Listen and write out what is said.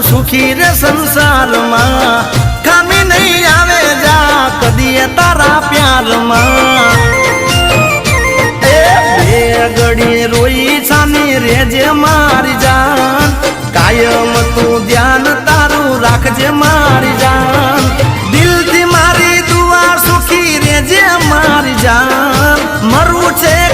તું સુખી રે સંસારમાં ખામી નહીં આવે જા કદી તારા પ્યારમાં એ બે ઘડી રોઈ છાની રેજે મારી જાન કાયમ તું ધ્યાન તારું રાખજે મારી જાન દિલથી મારી દુઆ સુખી રેજે મારી જાન મરવું છે